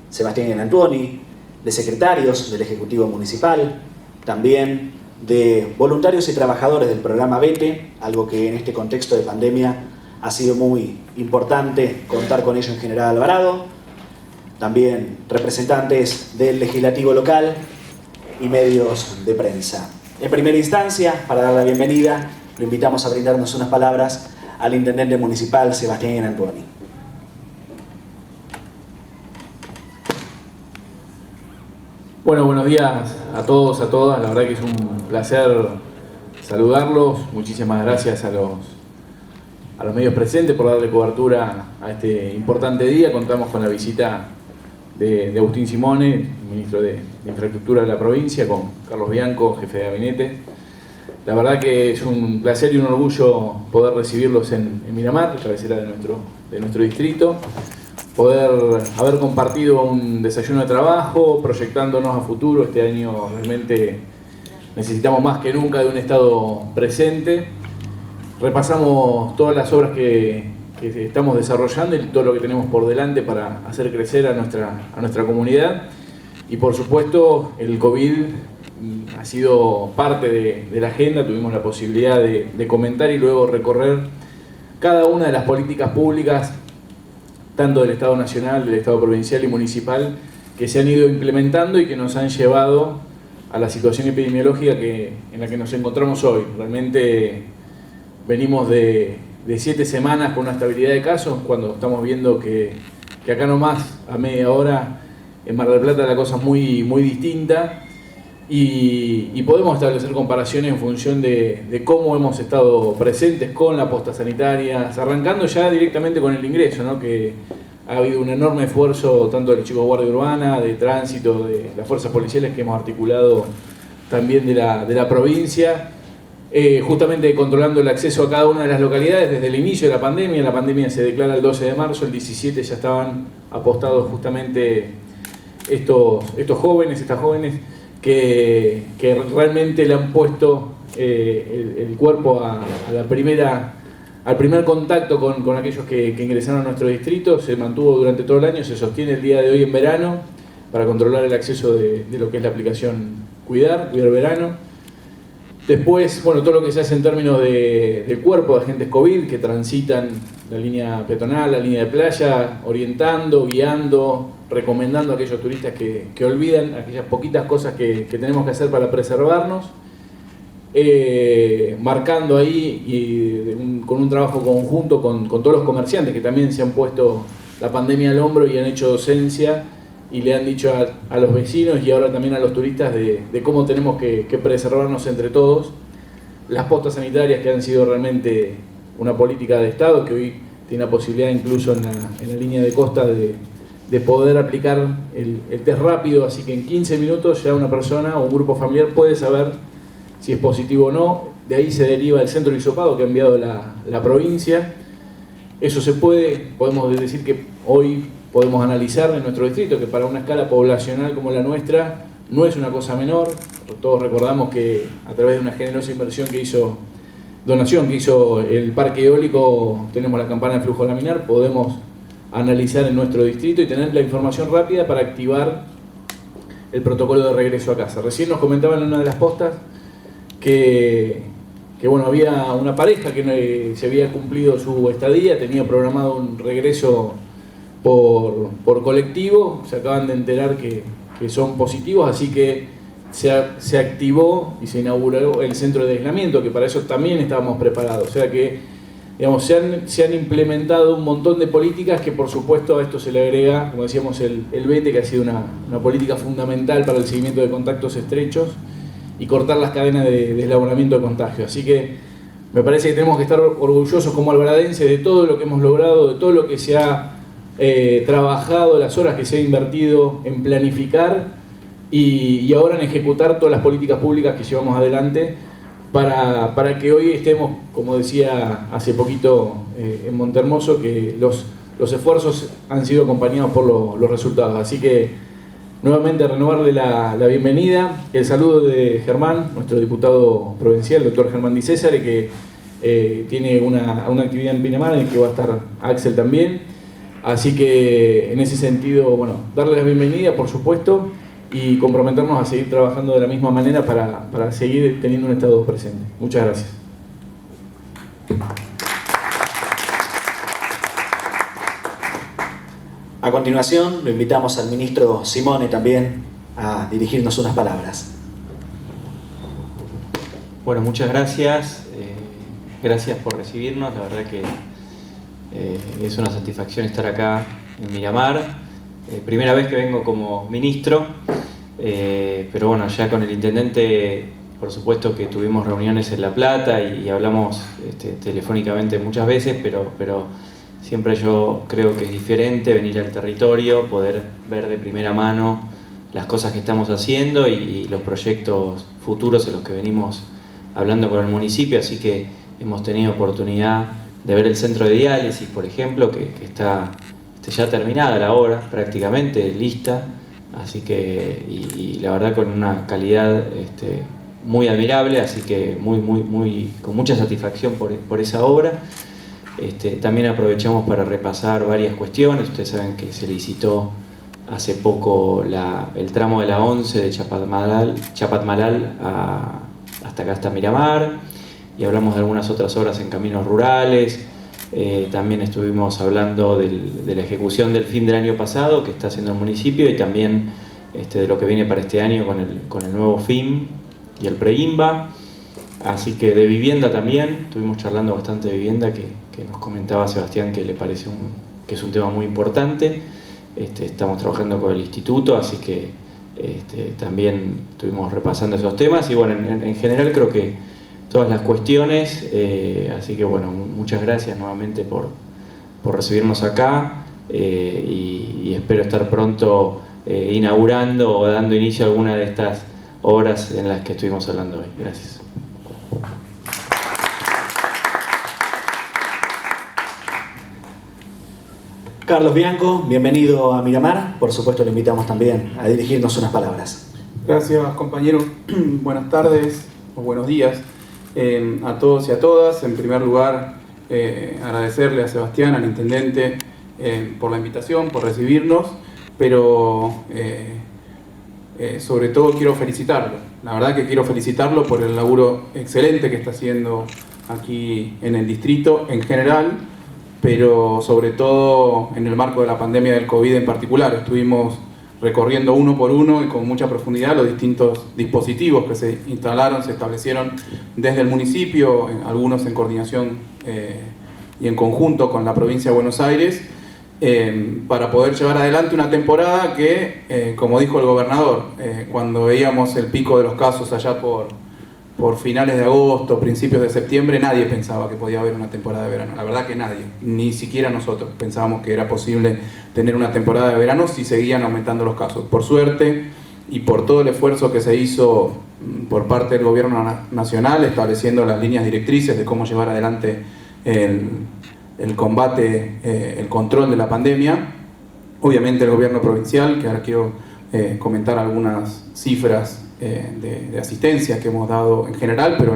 Sebastián Antuoni, de secretarios del Ejecutivo Municipal, también de voluntarios y trabajadores del programa VETE, algo que en este contexto de pandemia ha sido muy importante contar con ello en General Alvarado, también representantes del legislativo local y medios de prensa. En primera instancia, para dar la bienvenida, lo invitamos a brindarnos unas palabras al intendente municipal Sebastián Antuoni. Bueno, buenos días a todos, a todas. La verdad que es un placer saludarlos. Muchísimas gracias a los medios presentes por darle cobertura a este importante día. Contamos con la visita de Agustín Simone, ministro de Infraestructura de la provincia, con Carlos Bianco, jefe de gabinete. La verdad que es un placer y un orgullo poder recibirlos en Miramar, cabecera de nuestro distrito. Poder haber compartido un desayuno de trabajo, proyectándonos a futuro. Este año realmente necesitamos más que nunca de un Estado presente. Repasamos todas las obras que estamos desarrollando y todo lo que tenemos por delante para hacer crecer a nuestra comunidad. Y por supuesto el COVID ha sido parte de la agenda. Tuvimos la posibilidad de comentar y luego recorrer cada una de las políticas públicas, tanto del Estado Nacional, del Estado Provincial y Municipal, que se han ido implementando y que nos han llevado a la situación epidemiológica en la que nos encontramos hoy. Realmente venimos de 7 semanas con una estabilidad de casos, cuando estamos viendo que acá nomás, a media hora, en Mar del Plata la cosa es muy distinta, y podemos establecer comparaciones en función de cómo hemos estado presentes con la posta sanitaria, arrancando ya directamente con el ingreso, ¿no? Que ha habido un enorme esfuerzo tanto de los chicos de Guardia Urbana, de Tránsito, de las fuerzas policiales que hemos articulado también de la provincia, justamente controlando el acceso a cada una de las localidades desde el inicio de la pandemia. La pandemia se declara el 12 de marzo, el 17 ya estaban apostados justamente estos jóvenes, estas jóvenes, que realmente le han puesto el cuerpo al primer contacto con aquellos que ingresaron a nuestro distrito. Se mantuvo durante todo el año, se sostiene el día de hoy en verano para controlar el acceso de lo que es la aplicación Cuidar Verano. Después, bueno, todo lo que se hace en términos del cuerpo de agentes COVID que transitan la línea peatonal, la línea de playa, orientando, guiando, recomendando a aquellos turistas que olvidan aquellas poquitas cosas que tenemos que hacer para preservarnos, marcando ahí con un trabajo conjunto con todos los comerciantes que también se han puesto la pandemia al hombro y han hecho docencia y le han dicho a los vecinos y ahora también a los turistas de cómo tenemos que preservarnos entre todos. Las postas sanitarias, que han sido realmente una política de Estado, que hoy tiene la posibilidad incluso en la línea de costa de poder aplicar el test rápido, así que en 15 minutos ya una persona o un grupo familiar puede saber si es positivo o no. De ahí se deriva el centro de hisopado que ha enviado la provincia. Eso podemos decir que hoy podemos analizar en nuestro distrito, que para una escala poblacional como la nuestra no es una cosa menor. Todos recordamos que a través de una generosa donación que hizo el parque eólico, tenemos la campana de flujo laminar, podemos analizar en nuestro distrito y tener la información rápida para activar el protocolo de regreso a casa. Recién nos comentaban en una de las postas que bueno, había una pareja que se había cumplido su estadía, tenía programado un regreso por colectivo, se acaban de enterar que son positivos, así que se activó y se inauguró el centro de aislamiento, que para eso también estábamos preparados. O sea que, digamos, se han implementado un montón de políticas que, por supuesto, a esto se le agrega, como decíamos, el VETE, que ha sido una política fundamental para el seguimiento de contactos estrechos y cortar las cadenas de deslabonamiento de contagio. Así que me parece que tenemos que estar orgullosos como alvaradenses de todo lo que hemos logrado, de todo lo que se ha trabajado, las horas que se ha invertido en planificar y ahora en ejecutar todas las políticas públicas que llevamos adelante para que hoy estemos, como decía hace poquito en Montehermoso, que los esfuerzos han sido acompañados por los resultados. Así que nuevamente renovarle la bienvenida, el saludo de Germán, nuestro diputado provincial, el doctor Germán Di César, que tiene una actividad en Pinamar en el que va a estar Axel también. Así que en ese sentido, bueno, darle la bienvenida, por supuesto, y comprometernos a seguir trabajando de la misma manera para seguir teniendo un Estado presente. Muchas gracias. A continuación, lo invitamos al ministro Simone también a dirigirnos unas palabras. Bueno, muchas gracias. Gracias por recibirnos. La verdad que es una satisfacción estar acá en Miramar. Primera vez que vengo como ministro, pero bueno, ya con el intendente, por supuesto que tuvimos reuniones en La Plata y hablamos telefónicamente muchas veces, pero siempre yo creo que es diferente venir al territorio, poder ver de primera mano las cosas que estamos haciendo y los proyectos futuros en los que venimos hablando con el municipio, así que hemos tenido oportunidad de ver el centro de diálisis, por ejemplo, que está ya terminada la obra, prácticamente lista, así que, y la verdad con una calidad muy admirable, así que con mucha satisfacción por esa obra. También aprovechamos para repasar varias cuestiones. Ustedes saben que se licitó hace poco el tramo de la 11 de Chapatmalal hasta acá, hasta Miramar, y hablamos de algunas otras obras en caminos rurales. También estuvimos hablando de la ejecución del fin del año pasado que está haciendo el municipio y también de lo que viene para este año con el nuevo FIM y el PREINVA. Así que de vivienda también, estuvimos charlando bastante de vivienda que nos comentaba Sebastián que le parece que es un tema muy importante. Estamos trabajando con el instituto, así que también estuvimos repasando esos temas y bueno, en general creo que todas las cuestiones, así que bueno, muchas gracias nuevamente por recibirnos acá y espero estar pronto inaugurando o dando inicio a alguna de estas obras en las que estuvimos hablando hoy. Gracias. Carlos Bianco, bienvenido a Miramar. Por supuesto, le invitamos también a dirigirnos unas palabras. Gracias, compañero. Buenas tardes o buenos días a todos y a todas. En primer lugar, agradecerle a Sebastián, al intendente, por la invitación, por recibirnos, pero sobre todo quiero felicitarlo. La verdad que quiero felicitarlo por el laburo excelente que está haciendo aquí en el distrito en general, pero sobre todo en el marco de la pandemia del COVID en particular. Estuvimos recorriendo uno por uno y con mucha profundidad los distintos dispositivos que se instalaron, se establecieron desde el municipio, algunos en coordinación y en conjunto con la provincia de Buenos Aires, para poder llevar adelante una temporada que, como dijo el gobernador, cuando veíamos el pico de los casos allá por finales de agosto, principios de septiembre, nadie pensaba que podía haber una temporada de verano. La verdad que nadie, ni siquiera nosotros pensábamos que era posible tener una temporada de verano si seguían aumentando los casos. Por suerte y por todo el esfuerzo que se hizo por parte del gobierno nacional, estableciendo las líneas directrices de cómo llevar adelante el combate, el control de la pandemia. Obviamente el gobierno provincial, que ahora quiero comentar algunas cifras de asistencia que hemos dado en general, pero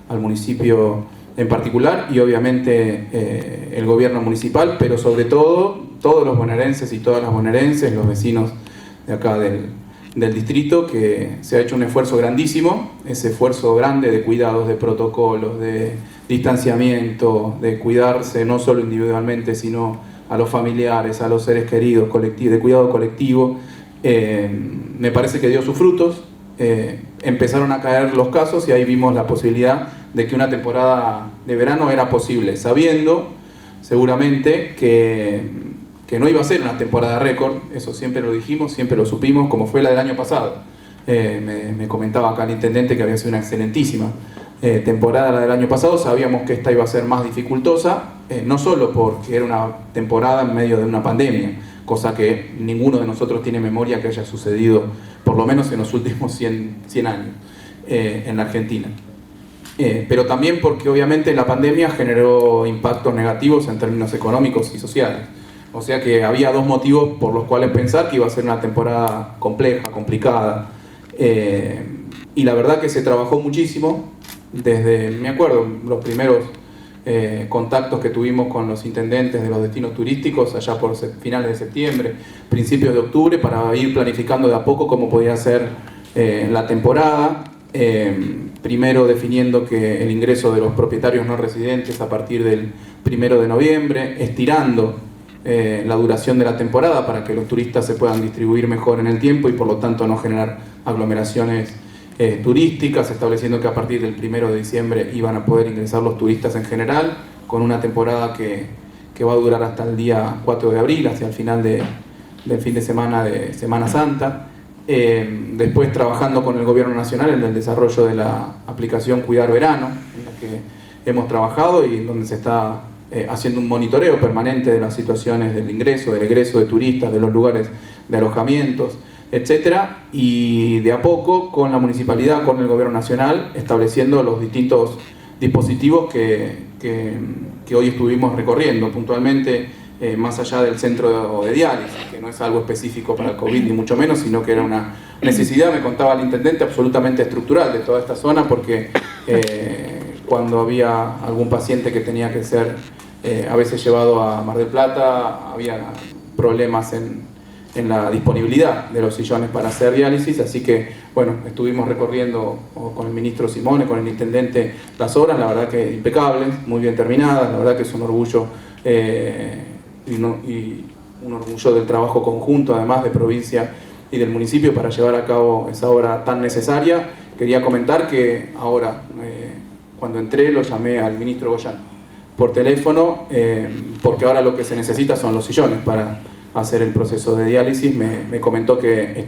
al municipio en particular, y obviamente el gobierno municipal, pero sobre todo todos los bonaerenses y todas las bonaerenses, los vecinos de acá del distrito, que se ha hecho un esfuerzo grandísimo, ese esfuerzo grande de cuidados, de protocolos, de distanciamiento, de cuidarse no solo individualmente, sino a los familiares, a los seres queridos, de cuidado colectivo. Me parece que dio sus frutos. Empezaron a caer los casos y ahí vimos la posibilidad de que una temporada de verano era posible, sabiendo seguramente que no iba a ser una temporada récord. Eso siempre lo dijimos, siempre lo supimos, como fue la del año pasado. Me comentaba acá el intendente que había sido una excelentísima temporada la del año pasado. Sabíamos que esta iba a ser más dificultosa, no solo porque era una temporada en medio de una pandemia, cosa que ninguno de nosotros tiene memoria que haya sucedido, por lo menos en los últimos 100 años, en la Argentina. Pero también porque obviamente la pandemia generó impactos negativos en términos económicos y sociales. O sea que había dos motivos por los cuales pensar que iba a ser una temporada compleja, complicada. Y la verdad que se trabajó muchísimo, desde, me acuerdo, los primeros contactos que tuvimos con los intendentes de los destinos turísticos allá por finales de septiembre, principios de octubre, para ir planificando de a poco cómo podía ser la temporada. Primero definiendo que el ingreso de los propietarios no residentes a partir del 1 de noviembre, estirando la duración de la temporada para que los turistas se puedan distribuir mejor en el tiempo y por lo tanto no generar aglomeraciones turísticas, estableciendo que a partir del 1 de diciembre iban a poder ingresar los turistas en general, con una temporada que va a durar hasta el día 4 de abril, hacia el final del fin de Semana Santa. Después trabajando con el Gobierno Nacional en el desarrollo de la aplicación Cuidar Verano, en la que hemos trabajado y en donde se está haciendo un monitoreo permanente de las situaciones del ingreso, del egreso de turistas, de los lugares de alojamientos, etcétera, y de a poco con la municipalidad, con el Gobierno Nacional, estableciendo los distintos dispositivos que hoy estuvimos recorriendo, puntualmente más allá del centro de diálisis, que no es algo específico para el COVID ni mucho menos, sino que era una necesidad, me contaba el intendente, absolutamente estructural de toda esta zona, porque cuando había algún paciente que tenía que ser a veces llevado a Mar del Plata, había problemas en la disponibilidad de los sillones para hacer diálisis, así que bueno, estuvimos recorriendo con el ministro Simone, con el intendente, las obras, la verdad que impecables, muy bien terminadas, la verdad que es un orgullo y un orgullo del trabajo conjunto, además de provincia y del municipio, para llevar a cabo esa obra tan necesaria. Quería comentar que ahora, cuando entré, lo llamé al ministro Goyan por teléfono, porque ahora lo que se necesita son los sillones para hacer el proceso de diálisis. Me comentó que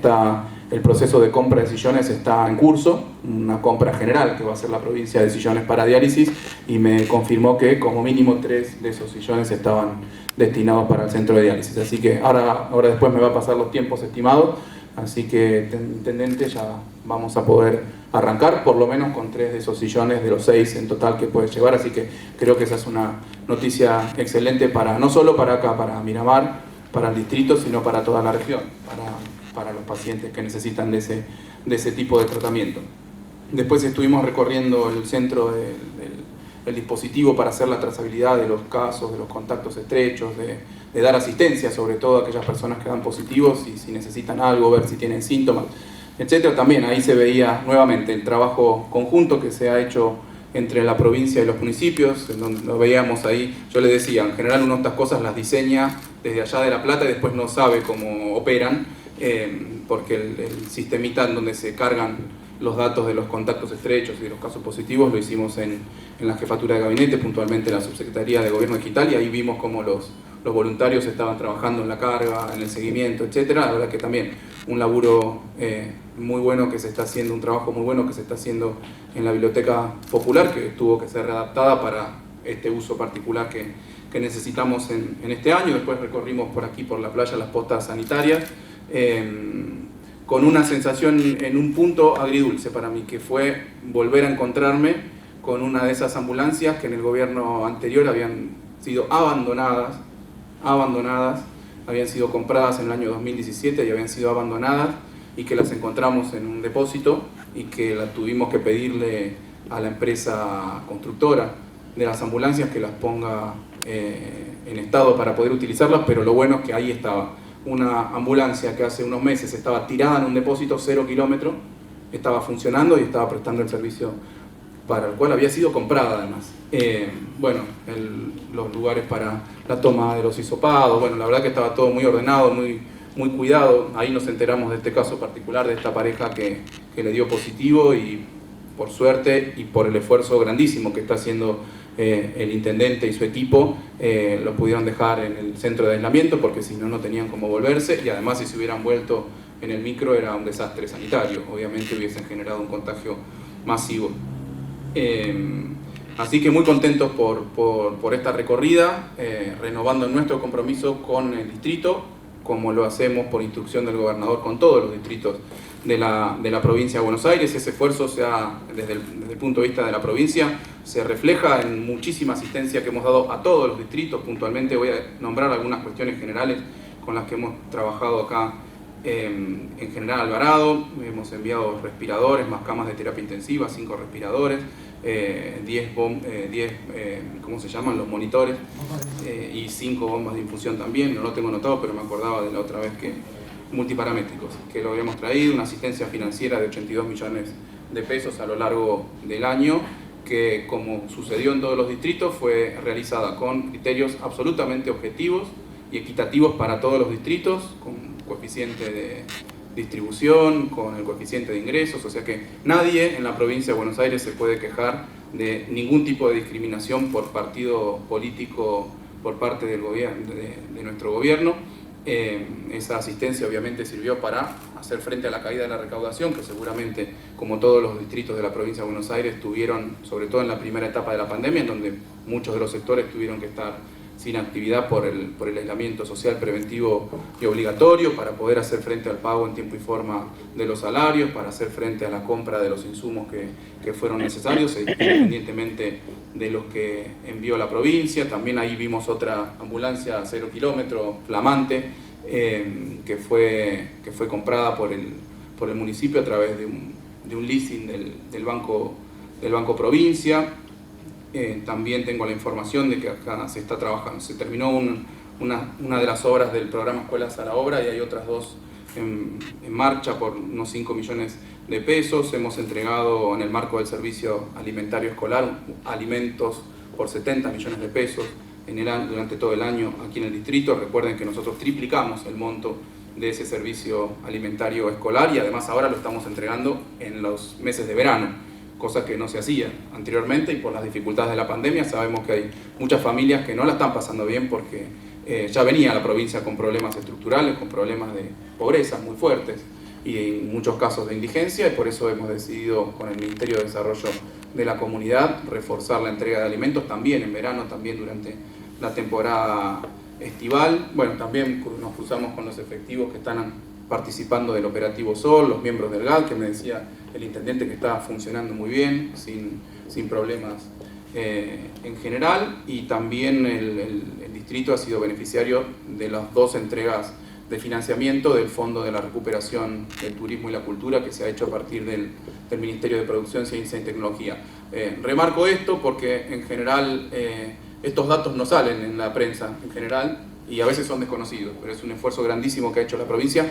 el proceso de compra de sillones está en curso, una compra general que va a hacer la provincia de sillones para diálisis, y me confirmó que como mínimo 3 de esos sillones estaban destinados para el centro de diálisis. Así que ahora después me va a pasar los tiempos estimados, así que, intendente, ya vamos a poder arrancar por lo menos con 3 de esos sillones de los 6 en total que puedes llevar, así que creo que esa es una noticia excelente no solo para acá, para Miramar, para el distrito, sino para toda la región, para los pacientes que necesitan de ese tipo de tratamiento. Después estuvimos recorriendo el centro del dispositivo para hacer la trazabilidad de los casos, de los contactos estrechos, de dar asistencia sobre todo a aquellas personas que dan positivos y si necesitan algo, ver si tienen síntomas, etcétera. También ahí se veía nuevamente el trabajo conjunto que se ha hecho entre la provincia y los municipios, en donde lo veíamos ahí. Yo les decía, en general uno estas cosas las diseña desde allá de La Plata y después no sabe cómo operan, porque el sistemita en donde se cargan los datos de los contactos estrechos y de los casos positivos lo hicimos en la jefatura de gabinete, puntualmente en la subsecretaría de Gobierno Digital, y ahí vimos cómo los voluntarios estaban trabajando en la carga, en el seguimiento, etcétera. La verdad que también un laburo muy bueno que se está haciendo, un trabajo muy bueno que se está haciendo en la Biblioteca Popular, que tuvo que ser readaptada para este uso particular que necesitamos en este año. Después recorrimos por aquí, por la playa, las postas sanitarias, con una sensación en un punto agridulce para mí, que fue volver a encontrarme con una de esas ambulancias que en el gobierno anterior habían sido abandonadas, habían sido compradas en el año 2017 y habían sido abandonadas, y que las encontramos en un depósito y que las tuvimos que pedirle a la empresa constructora de las ambulancias que las ponga en estado para poder utilizarlas, pero lo bueno es que ahí estaba una ambulancia que hace unos meses estaba tirada en un depósito 0 kilómetros, estaba funcionando y estaba prestando el servicio para el cual había sido comprada además. Los lugares para la toma de los hisopados, la verdad que estaba todo muy ordenado, muy cuidado. Ahí nos enteramos de este caso particular, de esta pareja que le dio positivo, y por suerte y por el esfuerzo grandísimo que está haciendo el intendente y su equipo, lo pudieron dejar en el centro de aislamiento, porque si no tenían cómo volverse, y además si se hubieran vuelto en el micro era un desastre sanitario, obviamente hubiesen generado un contagio masivo. Así que muy contentos por esta recorrida, renovando nuestro compromiso con el distrito, como lo hacemos por instrucción del gobernador con todos los distritos de la provincia de Buenos Aires. Ese esfuerzo desde el punto de vista de la provincia se refleja en muchísima asistencia que hemos dado a todos los distritos. Puntualmente voy a nombrar algunas cuestiones generales con las que hemos trabajado acá En General Alvarado hemos enviado respiradores, más camas de terapia intensiva, 5 respiradores, 10 ¿cómo se llaman? Los monitores, y 5 bombas de infusión también. No lo tengo anotado, pero me acordaba de la otra vez que multiparámetricos, que lo habíamos traído, una asistencia financiera de 82 millones de pesos a lo largo del año, que, como sucedió en todos los distritos, fue realizada con criterios absolutamente objetivos y equitativos para todos los distritos, con coeficiente de distribución, con el coeficiente de ingresos, o sea que nadie en la provincia de Buenos Aires se puede quejar de ningún tipo de discriminación por partido político por parte del gobierno, de nuestro gobierno. Esa asistencia obviamente sirvió para hacer frente a la caída de la recaudación, que seguramente, como todos los distritos de la provincia de Buenos Aires, tuvieron, sobre todo en la primera etapa de la pandemia, en donde muchos de los sectores tuvieron que estar sin actividad por el aislamiento social preventivo y obligatorio, para poder hacer frente al pago en tiempo y forma de los salarios, para hacer frente a la compra de los insumos que fueron necesarios, independientemente de los que envió la provincia. También ahí vimos otra ambulancia 0 kilómetro flamante, que fue comprada por el municipio a través de un leasing del Banco Provincia. También tengo la información de que acá se está trabajando, se terminó una de las obras del programa Escuelas a la Obra, y hay otras 2 en marcha por unos 5 millones de pesos. Hemos entregado, en el marco del servicio alimentario escolar, alimentos por 70 millones de pesos durante todo el año aquí en el distrito. Recuerden que nosotros triplicamos el monto de ese servicio alimentario escolar, y además ahora lo estamos entregando en los meses de verano, cosa que no se hacía anteriormente, y por las dificultades de la pandemia sabemos que hay muchas familias que no la están pasando bien, porque ya venía la provincia con problemas estructurales, con problemas de pobreza muy fuertes y en muchos casos de indigencia, y por eso hemos decidido con el Ministerio de Desarrollo de la Comunidad reforzar la entrega de alimentos también en verano, también durante la temporada estival. Bueno, también nos cruzamos con los efectivos que están participando del operativo Sol, los miembros del GAD, que me decía el intendente que está funcionando muy bien, sin problemas en general, y también el distrito ha sido beneficiario de las 2 entregas de financiamiento del Fondo de la Recuperación del Turismo y la Cultura, que se ha hecho a partir del Ministerio de Producción, Ciencia y Tecnología. Remarco esto porque en general estos datos no salen en la prensa en general, y a veces son desconocidos, pero es un esfuerzo grandísimo que ha hecho la provincia,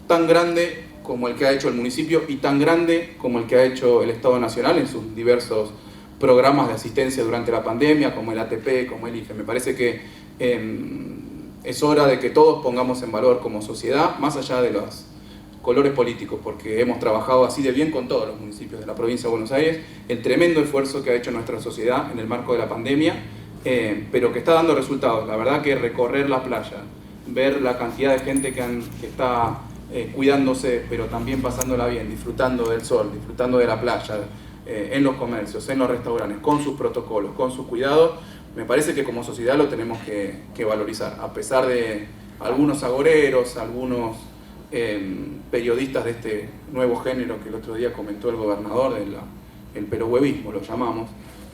tan grande como el que ha hecho el municipio y tan grande como el que ha hecho el Estado Nacional en sus diversos programas de asistencia durante la pandemia, como el ATP, como el IFE. Me parece que es hora de que todos pongamos en valor como sociedad, más allá de los colores políticos, porque hemos trabajado así de bien con todos los municipios de la provincia de Buenos Aires, el tremendo esfuerzo que ha hecho nuestra sociedad en el marco de la pandemia, pero que está dando resultados. La verdad que recorrer la playa, ver la cantidad de gente que está cuidándose, pero también pasándola bien, disfrutando del sol, disfrutando de la playa, en los comercios, en los restaurantes, con sus protocolos, con sus cuidados, me parece que como sociedad lo tenemos que valorizar, a pesar de algunos agoreros, algunos periodistas de este nuevo género que el otro día comentó el gobernador, el perohuevismo lo llamamos,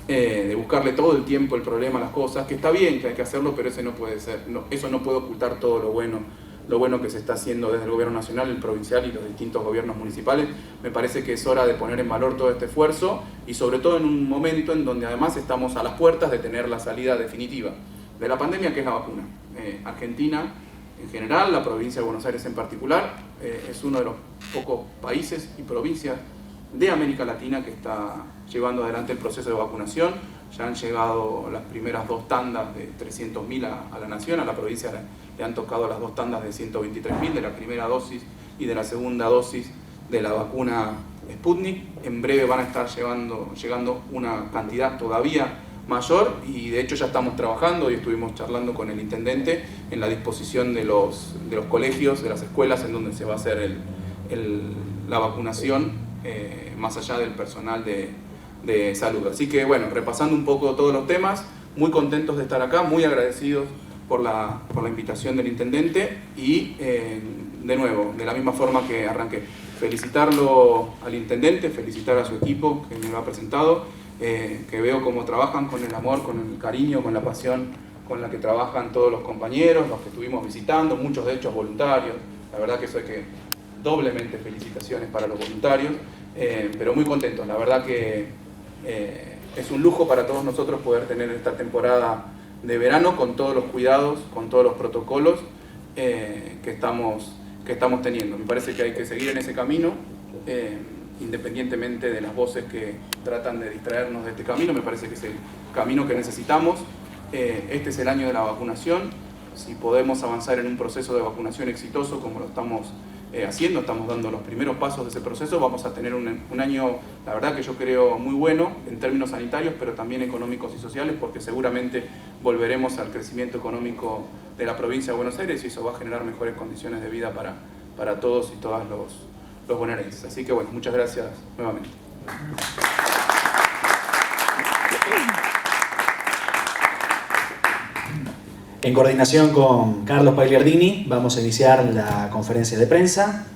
de buscarle todo el tiempo el problema a las cosas, que está bien, que hay que hacerlo, pero ese no puede ser, eso no puede ocultar todo lo bueno que se está haciendo desde el gobierno nacional, el provincial y los distintos gobiernos municipales. Me parece que es hora de poner en valor todo este esfuerzo, y sobre todo en un momento en donde además estamos a las puertas de tener la salida definitiva de la pandemia, que es la vacuna. Argentina en general, la provincia de Buenos Aires en particular, es uno de los pocos países y provincias de América Latina que está llevando adelante el proceso de vacunación. Ya han llegado las primeras 2 tandas de 300.000 a la nación, a la provincia le han tocado las 2 tandas de 123.000 de la primera dosis y de la segunda dosis de la vacuna Sputnik. En breve van a estar llegando una cantidad todavía mayor, y de hecho ya estamos trabajando y estuvimos charlando con el intendente en la disposición de los colegios, de las escuelas en donde se va a hacer la vacunación, más allá del personal de salud. Así que bueno, repasando un poco todos los temas, muy contentos de estar acá, muy agradecidos por la invitación del intendente, y de nuevo, de la misma forma que arranqué, felicitarlo al intendente, felicitar a su equipo que me lo ha presentado, que veo cómo trabajan con el amor, con el cariño, con la pasión con la que trabajan todos los compañeros, los que estuvimos visitando, muchos de ellos voluntarios, La verdad que eso hay que doblemente felicitaciones para los voluntarios, pero muy contentos. La verdad que es un lujo para todos nosotros poder tener esta temporada de verano con todos los cuidados, con todos los protocolos que estamos teniendo. Me parece que hay que seguir en ese camino, independientemente de las voces que tratan de distraernos de este camino. Me parece que es el camino que necesitamos. Este es el año de la vacunación. Si podemos avanzar en un proceso de vacunación exitoso como lo estamos haciendo, estamos dando los primeros pasos de ese proceso, vamos a tener un año, la verdad que yo creo, muy bueno en términos sanitarios, pero también económicos y sociales, porque seguramente volveremos al crecimiento económico de la provincia de Buenos Aires y eso va a generar mejores condiciones de vida para todos y todas los bonaerenses. Así que bueno, muchas gracias nuevamente. En coordinación con Carlos Pagliardini vamos a iniciar la conferencia de prensa.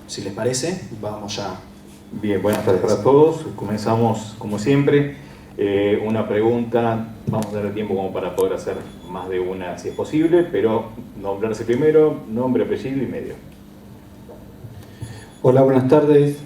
Si les parece, vamos ya. Bien, buenas tardes para todos. Comenzamos como siempre. Una pregunta, vamos a tener tiempo como para poder hacer más de una si es posible, pero nombrarse primero, nombre, apellido y medio. Hola, buenas tardes.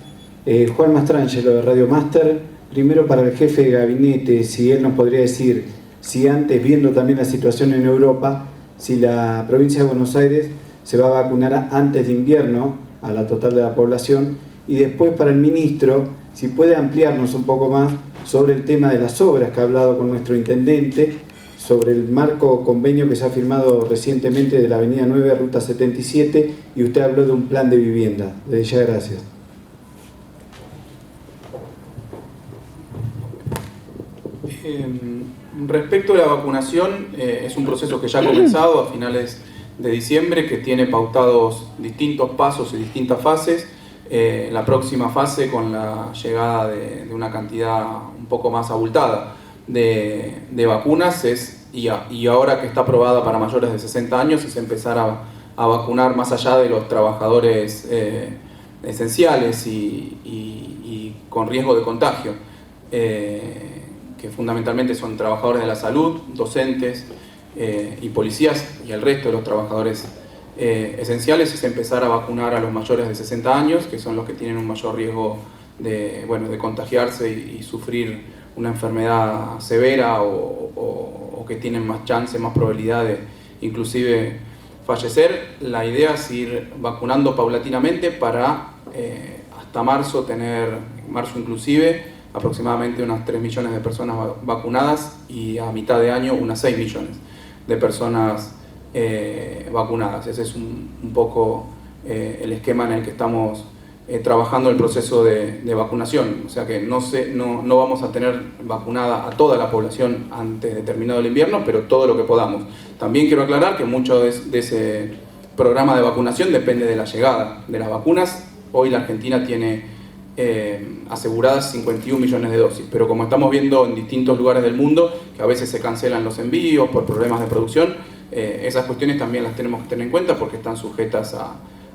Juan Mastrangelo de Radio Master. Primero para el jefe de gabinete, si él nos podría decir si antes, viendo también la situación en Europa, si la provincia de Buenos Aires se va a vacunar antes de invierno a la total de la población, y después para el ministro, si puede ampliarnos un poco más sobre el tema de las obras que ha hablado con nuestro intendente, sobre el marco convenio que se ha firmado recientemente de la Avenida 9, Ruta 77, y usted habló de un plan de vivienda. Desde ya, gracias. Respecto a la vacunación, es un proceso que ya ha comenzado a finales de diciembre, que tiene pautados distintos pasos y distintas fases. La próxima fase, con la llegada de una cantidad un poco más abultada de vacunas, y ahora que está aprobada para mayores de 60 años, es empezar a vacunar más allá de los trabajadores esenciales y con riesgo de contagio. Que fundamentalmente son trabajadores de la salud, docentes y policías, y el resto de los trabajadores esenciales, es empezar a vacunar a los mayores de 60 años, que son los que tienen un mayor riesgo de contagiarse y sufrir una enfermedad severa o que tienen más chance, más probabilidad de inclusive fallecer. La idea es ir vacunando paulatinamente para hasta marzo inclusive, aproximadamente unas 3 millones de personas vacunadas, y a mitad de año unas 6 millones de personas vacunadas. Ese es un poco el esquema en el que estamos trabajando el proceso de vacunación. O sea que no vamos a tener vacunada a toda la población antes de terminado el invierno, pero todo lo que podamos. También quiero aclarar que mucho de ese programa de vacunación depende de la llegada de las vacunas. Hoy la Argentina tiene aseguradas 51 millones de dosis, pero como estamos viendo en distintos lugares del mundo, que a veces se cancelan los envíos por problemas de producción, esas cuestiones también las tenemos que tener en cuenta porque están sujetas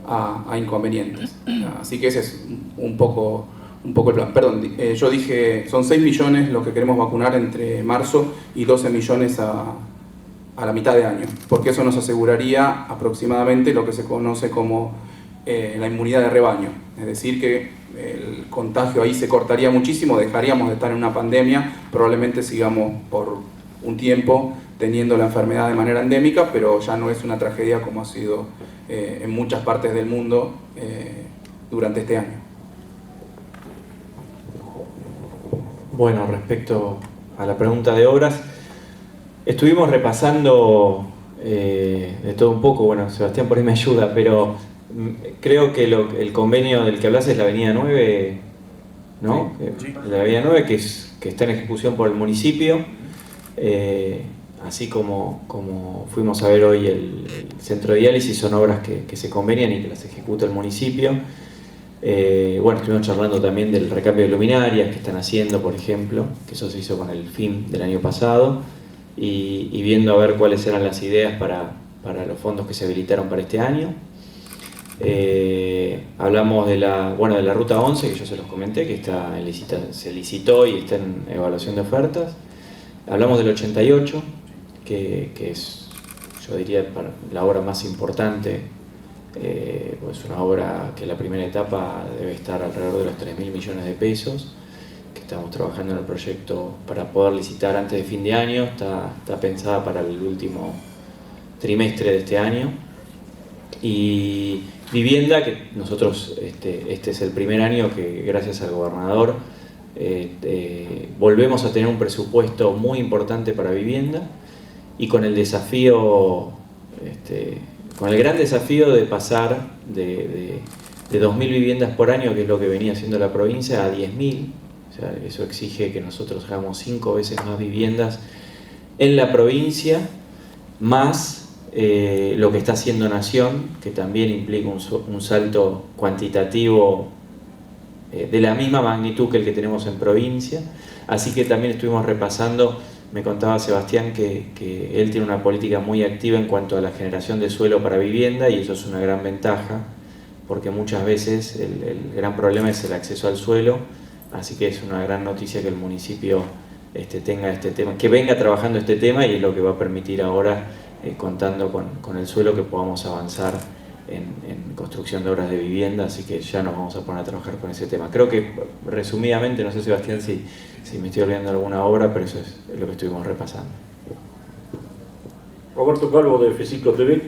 a inconvenientes. Así que ese es un poco el plan. Perdón, yo dije, son 6 millones los que queremos vacunar entre marzo y 12 millones a la mitad de año, porque eso nos aseguraría aproximadamente lo que se conoce como la inmunidad de rebaño, es decir que el contagio ahí se cortaría muchísimo, dejaríamos de estar en una pandemia, probablemente sigamos por un tiempo teniendo la enfermedad de manera endémica, pero ya no es una tragedia como ha sido en muchas partes del mundo durante este año. Bueno, respecto a la pregunta de obras, estuvimos repasando de todo un poco. Bueno, Sebastián por ahí me ayuda, pero creo que el convenio del que hablas es la Avenida 9, ¿no? Sí. La Avenida 9 que está en ejecución por el municipio, así como fuimos a ver hoy el centro de diálisis, son obras que se convenian y que las ejecuta el municipio. Bueno, estuvimos charlando también del recambio de luminarias que están haciendo, por ejemplo, que eso se hizo con el fin del año pasado, y viendo a ver cuáles eran las ideas para los fondos que se habilitaron para este año. Hablamos de la ruta 11, que yo se los comenté, que se licitó y está en evaluación de ofertas. Hablamos del 88, que es, yo diría, la obra más importante. Es una obra que la primera etapa debe estar alrededor de los 3.000 millones de pesos, que estamos trabajando en el proyecto para poder licitar antes de fin de año. Está pensada para el último trimestre de este año. Y vivienda, que nosotros este es el primer año que gracias al gobernador volvemos a tener un presupuesto muy importante para vivienda, y con el desafío, con el gran desafío de pasar de 2.000 viviendas por año, que es lo que venía haciendo la provincia, a 10.000. O sea, eso exige que nosotros hagamos 5 veces más viviendas en la provincia, más lo que está haciendo Nación, que también implica un salto cuantitativo de la misma magnitud que el que tenemos en provincia. Así que también estuvimos repasando. Me contaba Sebastián que él tiene una política muy activa en cuanto a la generación de suelo para vivienda, y eso es una gran ventaja, porque muchas veces el gran problema es el acceso al suelo. Así que es una gran noticia que el municipio tenga este tema, que venga trabajando este tema, y es lo que va a permitir ahora, contando con el suelo, que podamos avanzar en construcción de obras de vivienda. Así que ya nos vamos a poner a trabajar con ese tema. Creo que, resumidamente, no sé, Sebastián, si me estoy olvidando alguna obra, pero eso es lo que estuvimos repasando. Roberto Calvo, de FECICO TV.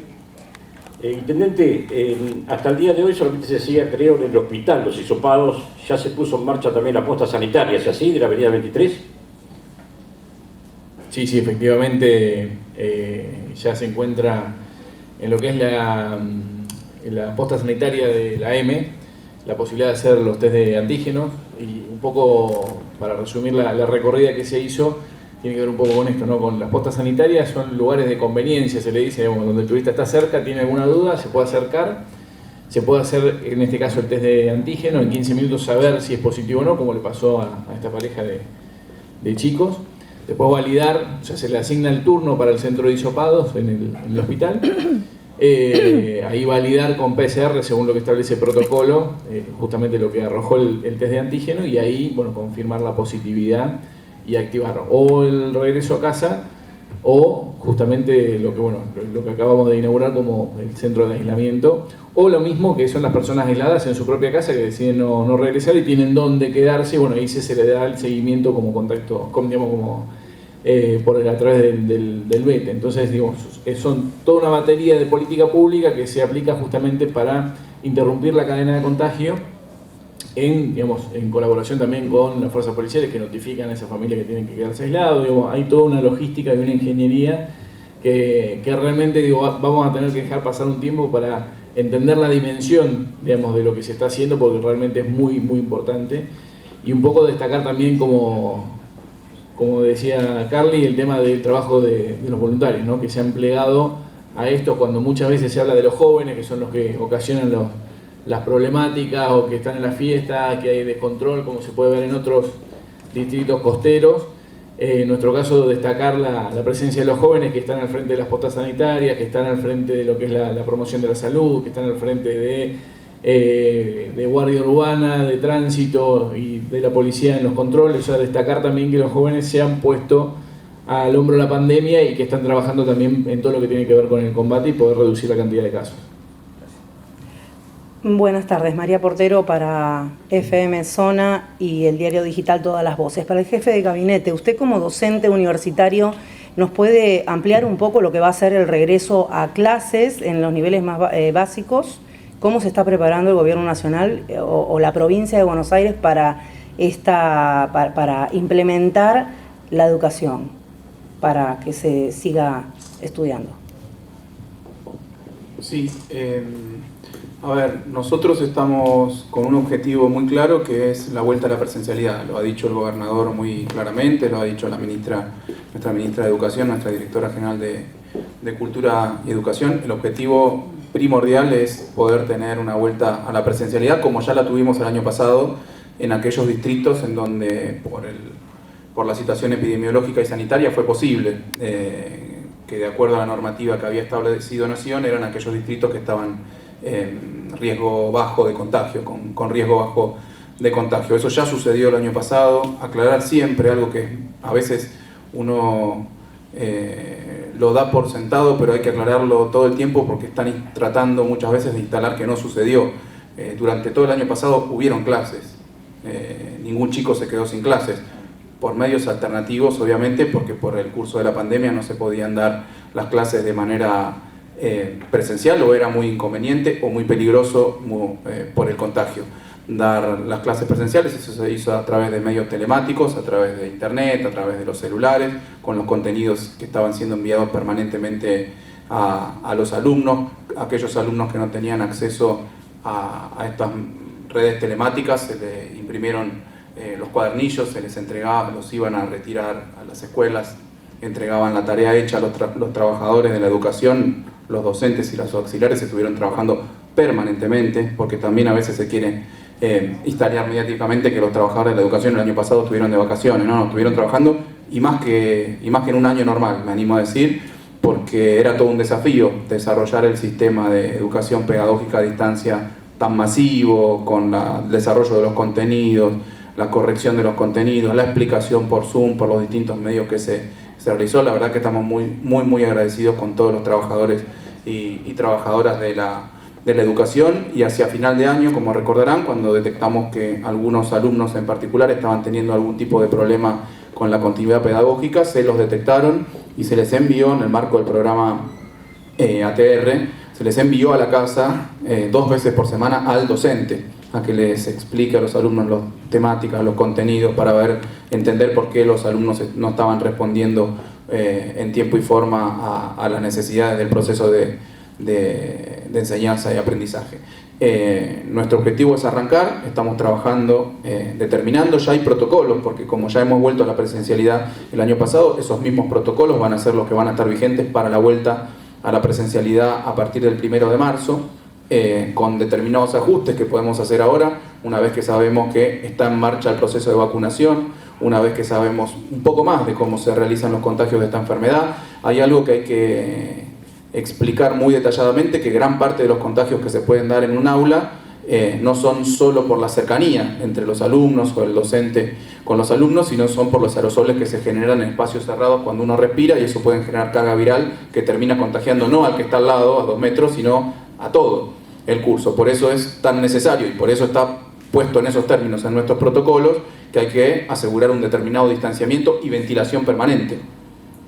Intendente, hasta el día de hoy solamente se hacía, creo, en el hospital los hisopados. Ya se puso en marcha también la posta sanitaria, ¿es así, de la avenida 23? Sí, efectivamente, ya se encuentra en lo que es la posta sanitaria de la M, la posibilidad de hacer los test de antígenos. Y un poco, para resumir la recorrida que se hizo, tiene que ver un poco con esto, ¿no? Con las postas sanitarias son lugares de conveniencia, se le dice, digamos, donde el turista está cerca, tiene alguna duda, se puede acercar, se puede hacer, en este caso, el test de antígeno, en 15 minutos saber si es positivo o no, como le pasó a esta pareja de chicos. Después validar, o sea, se le asigna el turno para el centro de hisopados en el hospital. Ahí validar con PCR según lo que establece el protocolo, justamente lo que arrojó el test de antígeno, y ahí, bueno, confirmar la positividad y activar o el regreso a casa o justamente lo que acabamos de inaugurar como el centro de aislamiento, o lo mismo que son las personas aisladas en su propia casa que deciden no regresar y tienen dónde quedarse. Bueno, ahí se le da el seguimiento como contacto, a través del BETE. Entonces, digamos, son toda una batería de política pública que se aplica justamente para interrumpir la cadena de contagio, en colaboración también con las fuerzas policiales que notifican a esa familia que tienen que quedarse aislados. Hay toda una logística y una ingeniería que realmente vamos a tener que dejar pasar un tiempo para entender la dimensión, de lo que se está haciendo, porque realmente es muy, muy importante. Y un poco destacar también, como decía Carly, el tema del trabajo de los voluntarios, ¿no? Que se han plegado a esto cuando muchas veces se habla de los jóvenes, que son los que ocasionan las problemáticas, o que están en la fiesta, que hay descontrol, como se puede ver en otros distritos costeros. En nuestro caso, destacar la presencia de los jóvenes que están al frente de las postas sanitarias, que están al frente de lo que es la promoción de la salud, que están al frente de guardia urbana, de tránsito y de la policía en los controles. O sea, destacar también que los jóvenes se han puesto al hombro la pandemia y que están trabajando también en todo lo que tiene que ver con el combate y poder reducir la cantidad de casos. Buenas tardes, María Portero para FM Zona y el diario digital Todas las Voces. Para el jefe de gabinete, usted como docente universitario, ¿nos puede ampliar un poco lo que va a ser el regreso a clases en los niveles más básicos? ¿Cómo se está preparando el gobierno nacional o la provincia de Buenos Aires para implementar la educación, para que se siga estudiando? Sí, a ver, nosotros estamos con un objetivo muy claro, que es la vuelta a la presencialidad. Lo ha dicho el gobernador muy claramente, lo ha dicho nuestra ministra de Educación, nuestra directora general de Cultura y Educación. El objetivo primordial es poder tener una vuelta a la presencialidad, como ya la tuvimos el año pasado, en aquellos distritos en donde por la situación epidemiológica y sanitaria fue posible, que de acuerdo a la normativa que había establecido Nación, eran aquellos distritos que estaban en riesgo bajo de contagio, con riesgo bajo de contagio. Eso ya sucedió el año pasado. Aclarar siempre algo que a veces uno lo da por sentado, pero hay que aclararlo todo el tiempo porque están tratando muchas veces de instalar que no sucedió. Durante todo el año pasado hubieron clases, ningún chico se quedó sin clases, por medios alternativos obviamente, porque por el curso de la pandemia no se podían dar las clases de manera presencial, o era muy inconveniente o muy peligroso por el contagio. Dar las clases presenciales, eso se hizo a través de medios telemáticos, a través de internet, a través de los celulares, con los contenidos que estaban siendo enviados permanentemente a los alumnos. Aquellos alumnos que no tenían acceso a estas redes telemáticas, se les imprimieron los cuadernillos, se les entregaba, los iban a retirar a las escuelas, entregaban la tarea hecha a los trabajadores de la educación, los docentes y los auxiliares estuvieron trabajando permanentemente, porque también a veces se quiere instalar mediáticamente que los trabajadores de la educación el año pasado estuvieron de vacaciones. No, estuvieron trabajando y más que en un año normal, me animo a decir, porque era todo un desafío desarrollar el sistema de educación pedagógica a distancia tan masivo, con el desarrollo de los contenidos, la corrección de los contenidos, la explicación por Zoom, por los distintos medios que se realizó. La verdad que estamos muy agradecidos con todos los trabajadores y trabajadoras de la educación, y hacia final de año, como recordarán, cuando detectamos que algunos alumnos en particular estaban teniendo algún tipo de problema con la continuidad pedagógica, se los detectaron y se les envió en el marco del programa ATR, se les envió a la casa 2 veces por semana al docente, a que les explique a los alumnos las temáticas, los contenidos, para entender por qué los alumnos no estaban respondiendo en tiempo y forma a las necesidades del proceso de enseñanza y aprendizaje. Nuestro objetivo es arrancar, estamos trabajando, determinando, ya hay protocolos, porque como ya hemos vuelto a la presencialidad el año pasado, esos mismos protocolos van a ser los que van a estar vigentes para la vuelta a la presencialidad a partir del 1 de marzo, con determinados ajustes que podemos hacer ahora, una vez que sabemos que está en marcha el proceso de vacunación, una vez que sabemos un poco más de cómo se realizan los contagios de esta enfermedad. Hay algo que hay que explicar muy detalladamente, que gran parte de los contagios que se pueden dar en un aula no son solo por la cercanía entre los alumnos o el docente con los alumnos, sino son por los aerosoles que se generan en espacios cerrados cuando uno respira, y eso puede generar carga viral que termina contagiando no al que está al lado, a 2 metros, sino a todo el curso. Por eso es tan necesario, y por eso está puesto en esos términos en nuestros protocolos, que hay que asegurar un determinado distanciamiento y ventilación permanente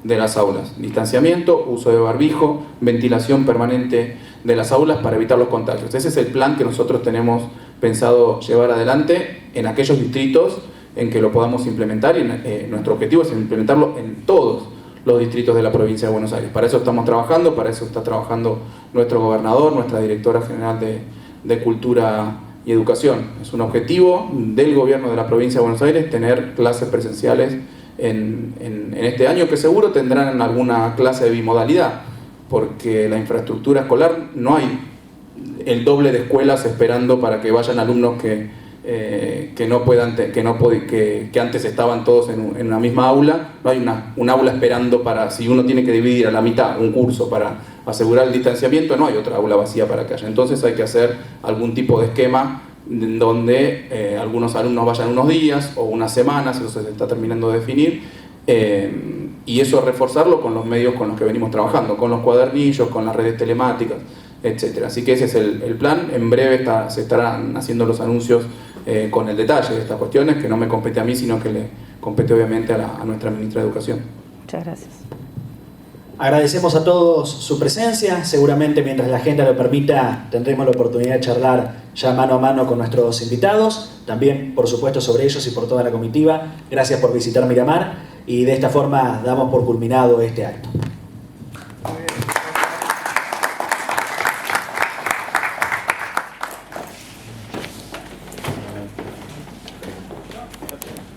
de las aulas. Distanciamiento, uso de barbijo, ventilación permanente de las aulas para evitar los contagios. Ese es el plan que nosotros tenemos pensado llevar adelante en aquellos distritos en que lo podamos implementar, y nuestro objetivo es implementarlo en todos los distritos de la provincia de Buenos Aires. Para eso estamos trabajando, para eso está trabajando nuestro gobernador, nuestra directora general de Cultura y Educación. Es un objetivo del gobierno de la provincia de Buenos Aires tener clases presenciales en este año, que seguro tendrán alguna clase de bimodalidad, porque la infraestructura escolar, no hay el doble de escuelas esperando para que vayan alumnos que antes estaban todos en una misma aula. No hay un aula esperando para, si uno tiene que dividir a la mitad un curso para asegurar el distanciamiento, no hay otra aula vacía para que haya. Entonces hay que hacer algún tipo de esquema donde algunos alumnos vayan unos días o unas semanas, eso se está terminando de definir, y eso reforzarlo con los medios con los que venimos trabajando, con los cuadernillos, con las redes telemáticas, etc. Así que ese es el plan. En breve se estarán haciendo los anuncios con el detalle de estas cuestiones, que no me compete a mí, sino que le compete obviamente a nuestra ministra de Educación. Muchas gracias. Agradecemos a todos su presencia. Seguramente, mientras la agenda lo permita, tendremos la oportunidad de charlar ya mano a mano con nuestros invitados. También, por supuesto, sobre ellos y por toda la comitiva. Gracias por visitar Miramar, y de esta forma damos por culminado este acto.